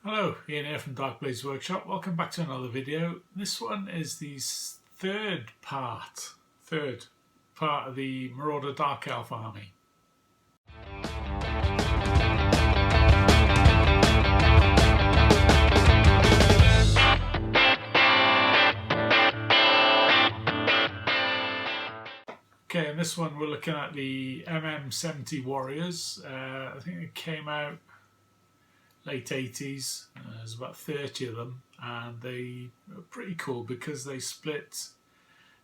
Hello, Ian here from Dark Elves Workshop. Welcome back to another video. This one is the third part of the Marauder Dark Elf Army. Okay, in this one we're looking at the MM70 Warriors. I think it came out late 80s. There's about 30 of them, and they are pretty cool because they split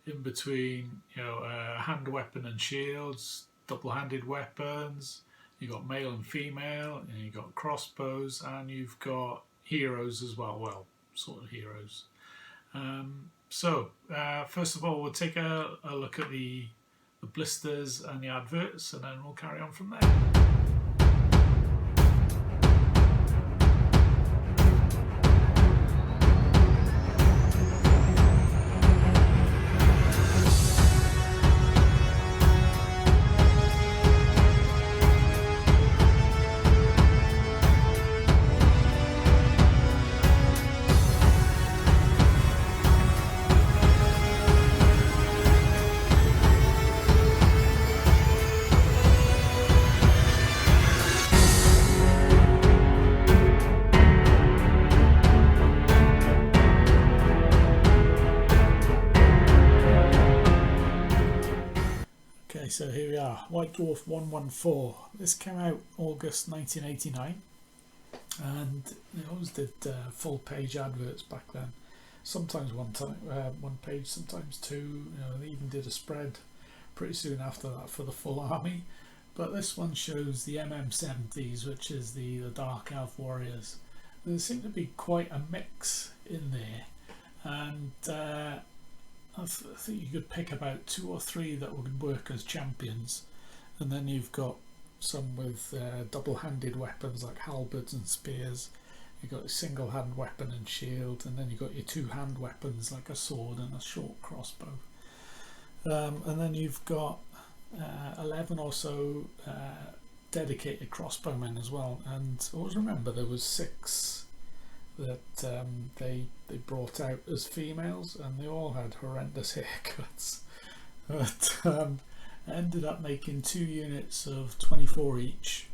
in between, hand weapon and shields, double-handed weapons. You've got male and female, and you've got crossbows, and you've got heroes as well. Well, sort of heroes. First of all, we'll take a look at the blisters and the adverts, and then we'll carry on from there. So here we are, White Dwarf 114. This came out August 1989, and they always did full page adverts back then. Sometimes one page, sometimes two. They even did a spread pretty soon after that for the full army. But this one shows the MM70s, which is the Dark Elf Warriors. There seemed to be quite a mix in there, and I think you could pick about 2 or 3 that would work as champions, and then you've got some with double-handed weapons like halberds and spears. You've got a single-hand weapon and shield, and then you've got your 2-hand weapons like a sword and a short crossbow. And then you've got 11 or so dedicated crossbowmen as well. And always remember there was 6 that they brought out as females, and they all had horrendous haircuts. But I ended up making 2 units of 24 each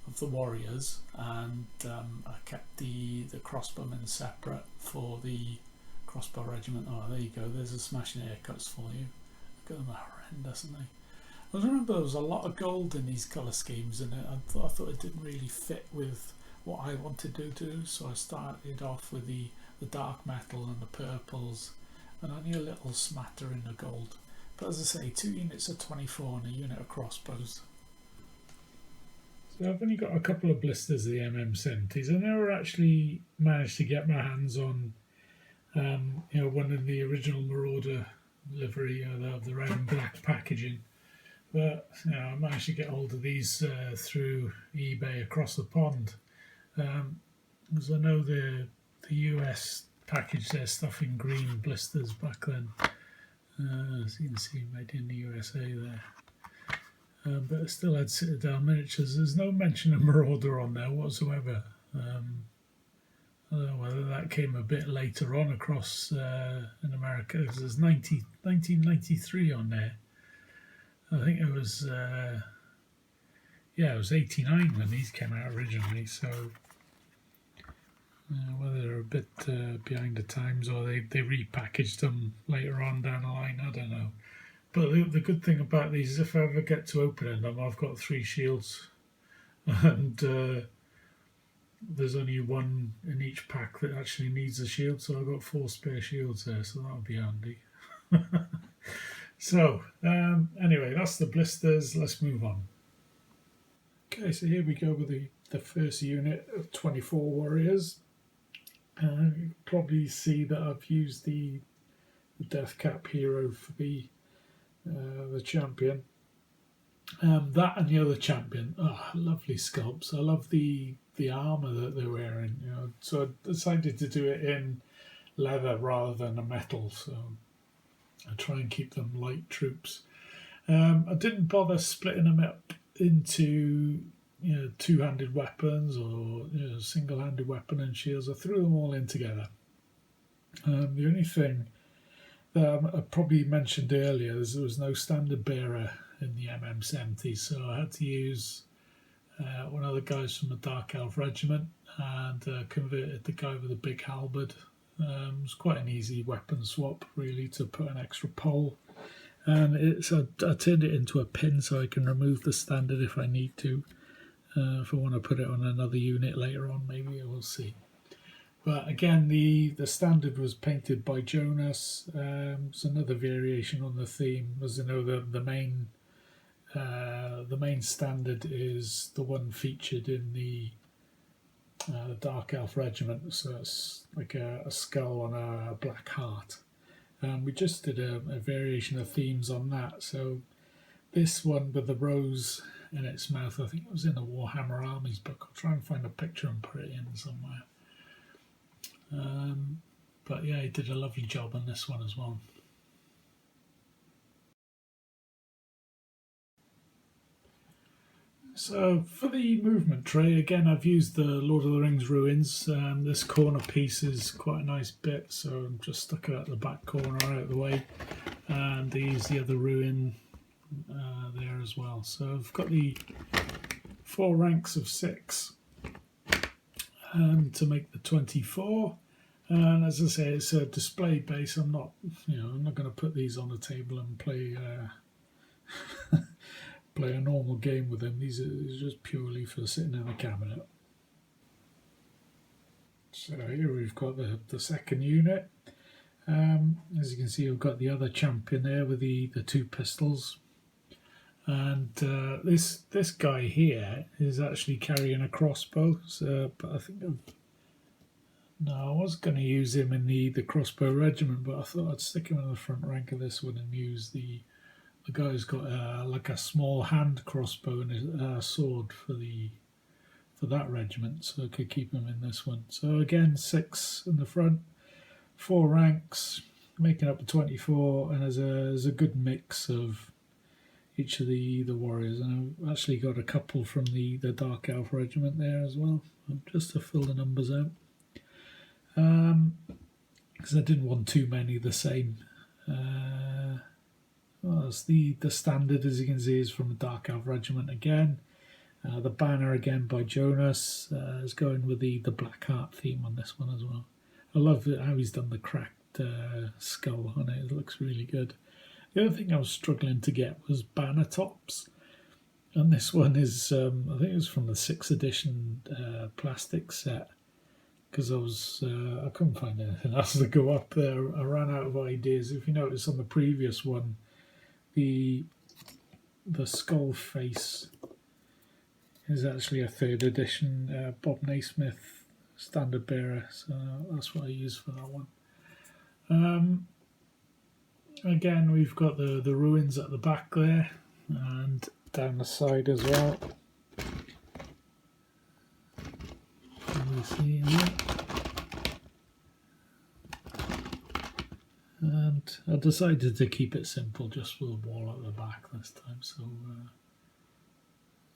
of the warriors, and I kept the crossbowmen separate for the crossbow regiment. Oh, there you go, there's the smashing haircuts for you. Look at them, horrendous, aren't they? I remember there was a lot of gold in these colour schemes, and I thought it didn't really fit with what I wanted to do, so I started off with the dark metal and the purples, and only a little smattering of gold. But as I say, 2 units of 24 and a unit of crossbows. So I've only got a couple of blisters of the MM70s. I never actually managed to get my hands on one in the original Marauder livery, the red and black packaging. But I managed to get hold of these through eBay across the pond. Because I know the US packaged their stuff in green blisters back then. As you can see, made in the USA there. But it still had Citadel Miniatures. There's no mention of Marauder on there whatsoever. I don't know whether that came a bit later on across in America, because there's 1993 on there. I think it was it was 89 when these came out originally, so whether they're a bit behind the times or they repackaged them later on down the line, I don't know. But the good thing about these is if I ever get to opening them, I've got 3 shields, and there's only 1 in each pack that actually needs a shield, so I've got 4 spare shields there, so that'll be handy. So anyway, that's the blisters. Let's move on. Okay, so here we go with the first unit of 24 warriors. You can probably see that I've used the death cap hero for the champion. That and the other champion, lovely sculpts. I love the armour that they're wearing. So I decided to do it in leather rather than a metal. So I try and keep them light troops. I didn't bother splitting them up into two-handed weapons or single-handed weapon and shields. I threw them all in together. The only thing that I probably mentioned earlier is there was no standard bearer in the MM70, so I had to use one of the guys from the Dark Elf Regiment and converted the guy with the big halberd. It was quite an easy weapon swap, really, to put an extra pole. And I turned it into a pin so I can remove the standard if I need to. If I want to put it on another unit later on, maybe we'll see. But again, the standard was painted by Jonas. It's another variation on the theme. As you know, the main standard is the one featured in the Dark Elf Regiment. So it's like a skull on a black heart. We just did a variation of themes on that. So this one with the rose in its mouth, I think it was in the Warhammer Armies book. I'll try and find a picture and put it in somewhere. But yeah, he did a lovely job on this one as well. So for the movement tray, again, I've used the Lord of the Rings ruins. This corner piece is quite a nice bit, so I'm just stuck it at the back corner out of the way. And I use the other ruin there as well. So I've got the 4 ranks of 6 to make the 24. And as I say, it's a display base. I'm not going to put these on the table and play play a normal game with them. These are just purely for sitting in a cabinet. So here we've got the second unit. As you can see, we've got the other champion there with the 2 pistols. And this guy here is actually carrying a crossbow. So, but I think I was going to use him in the crossbow regiment, but I thought I'd stick him in the front rank of this one and use the guy who's got like a small hand crossbow and a sword for that regiment, so I could keep him in this one. So again, 6 in the front, 4 ranks, making up the 24, and there's a good mix of each of the warriors. And I've actually got a couple from the Dark Elf Regiment there as well, just to fill the numbers out. Because I didn't want too many the same. That's the standard, as you can see, is from the Dark Elf Regiment again. The banner again by Jonas is going with the Black Heart theme on this one as well. I love how he's done the cracked skull on it. It looks really good. The other thing I was struggling to get was banner tops. And this one is, I think it was from the 6th edition plastic set. Because I couldn't find anything else to go up there. I ran out of ideas. If you notice on the previous one, the skull face is actually a 3rd edition Bob Naismith standard bearer, so that's what I use for that one. Again, we've got the ruins at the back there and down the side as well. See that? And I decided to keep it simple, just with a wall at the back this time. So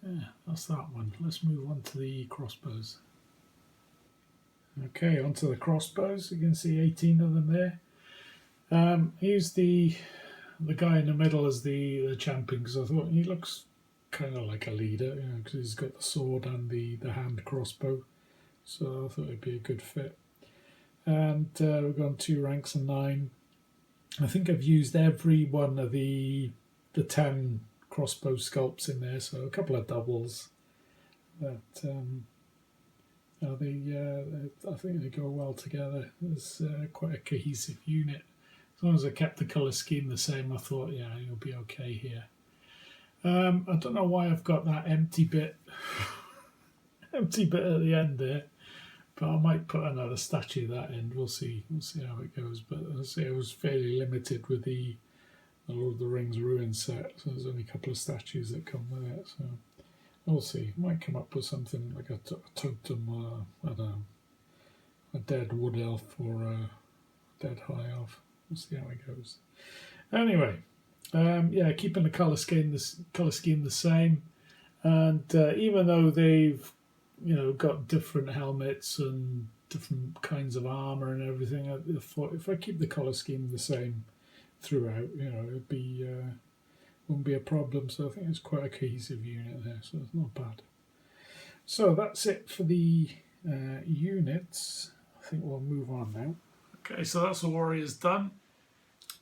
yeah, that's that one. Let's move on to the crossbows. Okay, onto the crossbows. You can see 18 of them there. Here's the guy in the middle as the champion, because I thought he looks kind of like a leader, because he's got the sword and the hand crossbow. So I thought it'd be a good fit. And we've gone 2 ranks and 9. I think I've used every one of the 10 crossbow sculpts in there, so a couple of doubles. But I think they go well together. It's quite a cohesive unit. As long as I kept the colour scheme the same, I thought, yeah, you'll be okay here. I don't know why I've got that empty bit at the end there. But I might put another statue that end. We'll see how it goes. But I'll say I was fairly limited with the Lord of the Rings ruin set, so there's only a couple of statues that come with it. So we'll see. Might come up with something like a totem, I don't know, a dead wood elf or a dead high elf. We'll see how it goes. Anyway, yeah, keeping the colour scheme the same. And even though they've, got different helmets and different kinds of armor and everything, if I keep the color scheme the same throughout, it'd be wouldn't be a problem. So I think it's quite a cohesive unit there, so it's not bad. So that's it for the units. I think we'll move on now. Okay, so that's the Warriors done.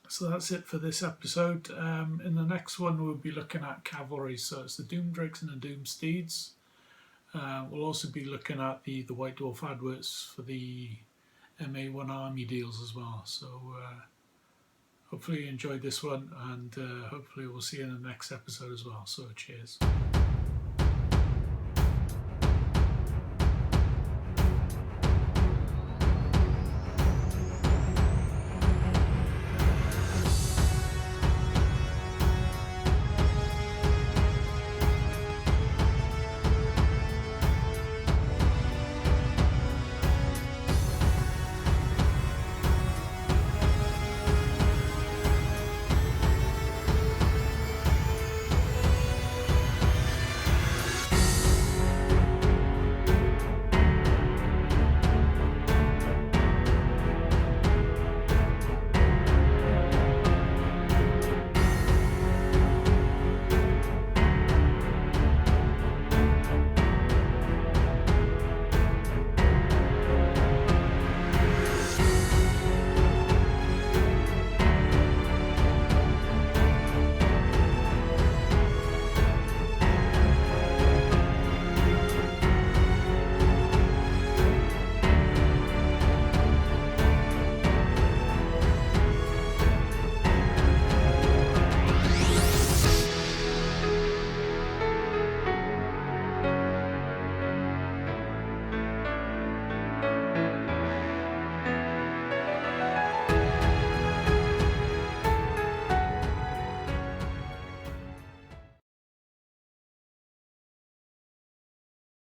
So that's it for this episode. In the next one, we'll be looking at cavalry. So it's the Doom Drakes and the Doom Steeds. We'll also be looking at the White Dwarf adverts for the MA1 Army deals as well. So hopefully you enjoyed this one, and hopefully we'll see you in the next episode as well. So cheers.